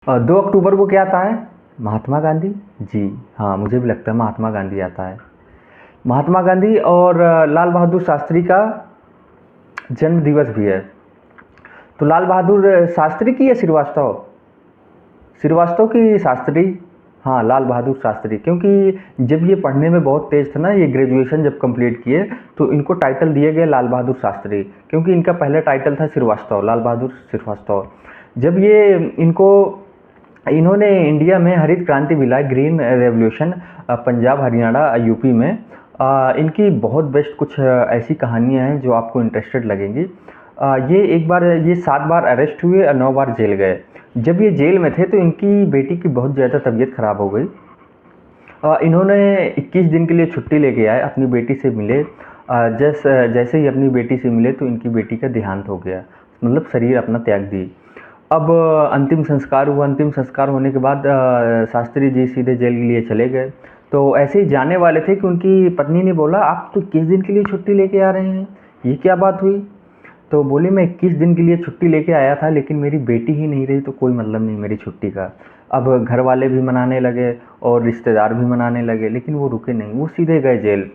2 अक्टूबर को क्या आता है? महात्मा गांधी। जी हाँ, मुझे भी लगता है महात्मा गांधी आता है। महात्मा गांधी और लाल बहादुर शास्त्री का जन्म दिवस भी है। तो लाल बहादुर शास्त्री की या श्रीवास्तव? श्रीवास्तव की शास्त्री? हाँ, लाल बहादुर शास्त्री, क्योंकि जब ये पढ़ने में बहुत तेज़ थे ना, ये ग्रेजुएशन जब कंप्लीट किए तो इनको टाइटल दिए गए लाल बहादुर शास्त्री, क्योंकि इनका पहला टाइटल था श्रीवास्तव, लाल बहादुर श्रीवास्तव। जब ये इनको इन्होंने इंडिया में हरित क्रांति भी लाई, green revolution, Punjab Haryana UP में। इनकी बहुत बेस्ट कुछ ऐसी कहानियाँ हैं जो आपको इंटरेस्टेड लगेंगी। ये एक बार ये 7 बार अरेस्ट हुए और 9 बार जेल गए। जब ये जेल में थे तो इनकी बेटी की बहुत ज़्यादा तबीयत ख़राब हो गई। इन्होंने 21 दिन के लिए छुट्टी लेके आए, अपनी बेटी से मिले। जैसे ही अपनी बेटी से मिले तो इनकी बेटी का देहांत हो गया, मतलब शरीर अपना त्याग दी। अब अंतिम संस्कार हुआ। अंतिम संस्कार होने के बाद शास्त्री जी सीधे जेल के लिए चले गए। तो ऐसे ही जाने वाले थे कि उनकी पत्नी ने बोला, आप तो 21 दिन के लिए छुट्टी लेके आ रहे हैं, ये क्या बात हुई? तो बोले, मैं 21 दिन के लिए छुट्टी लेके आया था, लेकिन मेरी बेटी ही नहीं रही तो कोई मतलब नहीं मेरी छुट्टी का। अब घर वाले भी मनाने लगे और रिश्तेदार भी मनाने लगे, लेकिन वो रुके नहीं, वो सीधे गए जेल।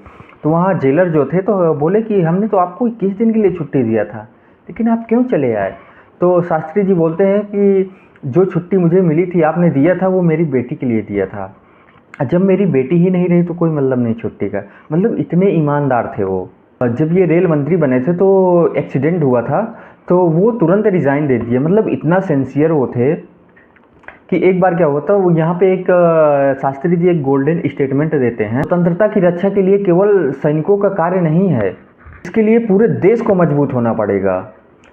तो वहाँ जेलर जो थे तो बोले कि हमने तो आपको 21 दिन के लिए छुट्टी दिया था, लेकिन आप क्यों चले आए? तो शास्त्री जी बोलते हैं कि जो छुट्टी मुझे मिली थी, आपने दिया था, वो मेरी बेटी के लिए दिया था। जब मेरी बेटी ही नहीं रही तो कोई मतलब नहीं छुट्टी का। मतलब इतने ईमानदार थे वो। जब ये रेल मंत्री बने थे तो एक्सीडेंट हुआ था, तो वो तुरंत रिज़ाइन दे दिए। मतलब इतना सिंसियर वो थे कि एक बार क्या हुआ था, वो यहाँ पे एक शास्त्री जी एक गोल्डन स्टेटमेंट देते हैं, स्वतंत्रता की रक्षा के लिए केवल सैनिकों का कार्य नहीं है, इसके लिए पूरे देश को मजबूत होना पड़ेगा।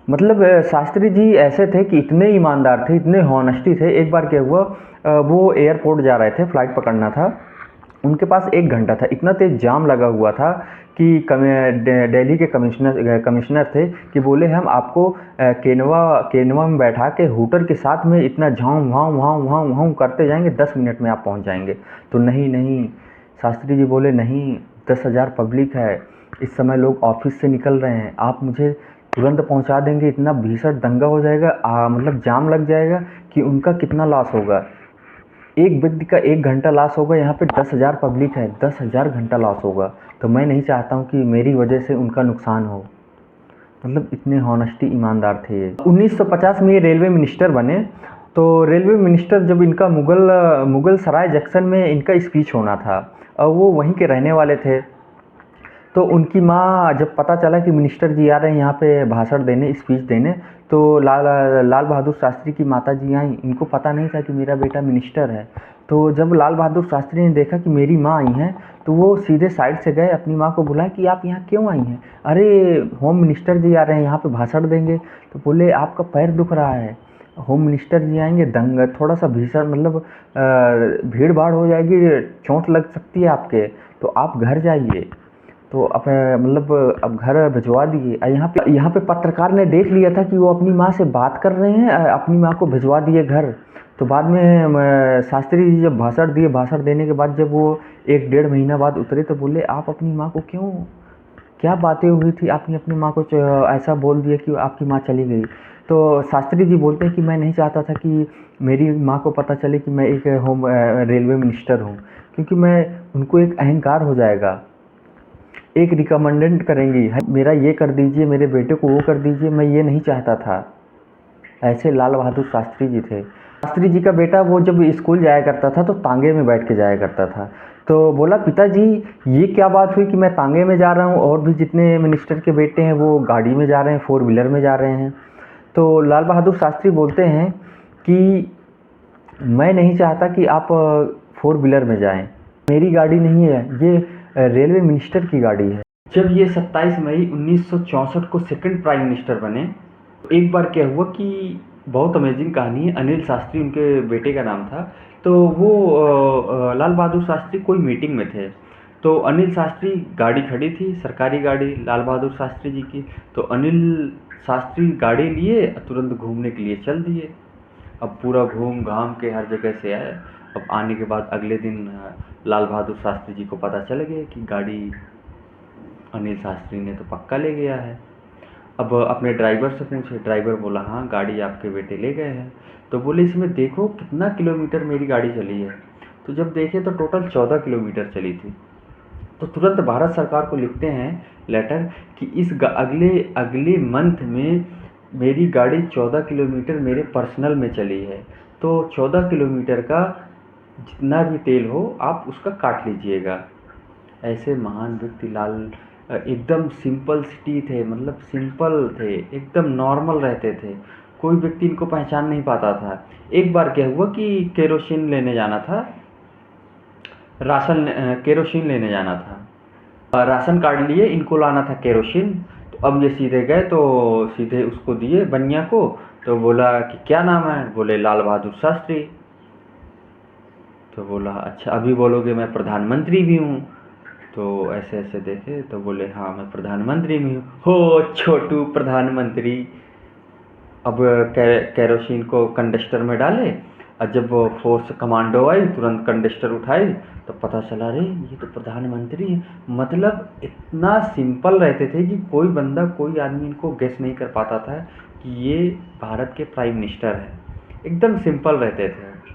मतलब शास्त्री जी ऐसे थे कि इतने ईमानदार थे, इतने हॉनेस्टी थे। एक बार क्या हुआ, वो एयरपोर्ट जा रहे थे, फ्लाइट पकड़ना था, उनके पास 1 घंटा था। इतना तेज़ जाम लगा हुआ था कि दिल्ली के कमिश्नर थे कि बोले, हम आपको केनवा में बैठा के हूटर के साथ में इतना झाँव वाँव वाँव वाँव वाँव करते जाएंगे, 10 मिनट में आप पहुंच जाएंगे। तो नहीं नहीं, शास्त्री जी बोले, नहीं, 10,000 पब्लिक है, इस समय लोग ऑफिस से निकल रहे हैं, आप मुझे तुरंत पहुंचा देंगे, इतना भीषण दंगा हो जाएगा, मतलब जाम लग जाएगा कि उनका कितना लॉस होगा। एक व्यक्ति का 1 घंटा लॉस होगा, यहाँ पे 10,000 पब्लिक है, 10,000 घंटा लॉस होगा। तो मैं नहीं चाहता हूँ कि मेरी वजह से उनका नुकसान हो। मतलब इतने हॉनेस्टी ईमानदार थे ये। 1950 में ये रेलवे मिनिस्टर बने। तो रेलवे मिनिस्टर जब इनका मुगल सराय जंक्शन में इनका स्पीच होना था, और वो वहीं के रहने वाले थे। तो उनकी माँ जब पता चला कि मिनिस्टर जी आ रहे हैं यहाँ पे भाषण देने, स्पीच देने, तो लाल बहादुर शास्त्री की माता जी आई। इनको पता नहीं था कि मेरा बेटा मिनिस्टर है। तो जब लाल बहादुर शास्त्री ने देखा कि मेरी माँ आई हैं, तो वो सीधे साइड से गए, अपनी माँ को बुलाया कि आप यहाँ क्यों आई हैं? अरे, होम मिनिस्टर जी आ रहे हैं, यहाँ पे भाषण देंगे। तो बोले, आपका पैर दुख रहा है, होम मिनिस्टर जी आएंगे, दंगा थोड़ा सा भीषण, मतलब भीड़ भाड़ हो जाएगी, चोट लग सकती है आपके, तो आप घर जाइए। तो मतलब अब घर भिजवा दिए। यहाँ पे पत्रकार ने देख लिया था कि वो अपनी माँ से बात कर रहे हैं, अपनी माँ को भिजवा दिए घर। तो बाद में शास्त्री जी जब भाषण दिए, भाषण देने के बाद जब वो 1 डेढ़ महीना बाद उतरे, तो बोले, आप अपनी माँ को क्यों, क्या बातें हुई थी, आपने अपनी माँ को ऐसा बोल दिया कि आपकी माँ चली गई? तो शास्त्री जी बोलते हैं कि मैं नहीं चाहता था कि मेरी माँ को पता चले कि मैं एक रेलवे मिनिस्टर हूँ, क्योंकि मैं उनको एक अहंकार हो जाएगा, एक रिकमेंडेंट करेंगी, मेरा ये कर दीजिए, मेरे बेटे को वो कर दीजिए, मैं ये नहीं चाहता था। ऐसे लाल बहादुर शास्त्री जी थे। शास्त्री जी का बेटा वो जब स्कूल जाया करता था तो तांगे में बैठ के जाया करता था। तो बोला, पिताजी ये क्या बात हुई कि मैं तांगे में जा रहा हूँ और भी जितने मिनिस्टर के बेटे हैं वो गाड़ी में जा रहे हैं, 4 व्हीलर में जा रहे हैं? तो लाल बहादुर शास्त्री बोलते हैं कि मैं नहीं चाहता कि आप 4 व्हीलर में जाएं, मेरी गाड़ी नहीं है, ये रेलवे मिनिस्टर की गाड़ी है। जब ये 27 मई 1964 को सेकंड प्राइम मिनिस्टर बने, तो एक बार क्या हुआ कि बहुत अमेजिंग कहानी है। अनिल शास्त्री उनके बेटे का नाम था। तो वो लाल बहादुर शास्त्री कोई मीटिंग में थे, तो अनिल शास्त्री, गाड़ी खड़ी थी, सरकारी गाड़ी लाल बहादुर शास्त्री जी की। तो अनिल शास्त्री गाड़ी लिए, तुरंत घूमने के लिए चल दिए। अब पूरा घूम घाम के हर जगह से आए। अब आने के बाद अगले दिन लाल बहादुर शास्त्री जी को पता चल गया कि गाड़ी अनिल शास्त्री ने तो पक्का ले गया है। अब अपने ड्राइवर से पूछे, ड्राइवर बोला हाँ गाड़ी आपके बेटे ले गए हैं। तो बोले इसमें देखो कितना किलोमीटर मेरी गाड़ी चली है। तो जब देखे तो टोटल 14 किलोमीटर चली थी। तो तुरंत भारत सरकार को लिखते हैं लेटर कि अगले अगले मंथ में मेरी गाड़ी 14 किलोमीटर मेरे पर्सनल में चली है, तो 14 किलोमीटर का जितना भी तेल हो आप उसका काट लीजिएगा। ऐसे महान व्यक्ति एकदम सिंपल सिटी थे, मतलब सिंपल थे, एकदम नॉर्मल रहते थे, कोई व्यक्ति इनको पहचान नहीं पाता था। एक बार क्या हुआ कि केरोसिन लेने जाना था, केरोसिन लेने जाना था, राशन कार्ड लिए, इनको लाना था केरोसिन। तो अब ये सीधे गए तो सीधे उसको दिए बनिया को। तो बोला कि क्या नाम है? बोले लाल बहादुर शास्त्री। तो बोला अच्छा अभी बोलोगे मैं प्रधानमंत्री भी हूँ। तो ऐसे ऐसे देखे तो बोले हाँ मैं प्रधानमंत्री भी हूँ। हो छोटू प्रधानमंत्री। अब केरोसिन को कंडस्टर में डाले, और जब वो फोर्स कमांडो आई तुरंत कंडस्टर उठाई तो पता चला रे ये तो प्रधानमंत्री है। मतलब इतना सिंपल रहते थे कि कोई बंदा कोई आदमी इनको गेस नहीं कर पाता था कि ये भारत के प्राइम मिनिस्टर हैं। एकदम सिंपल रहते थे।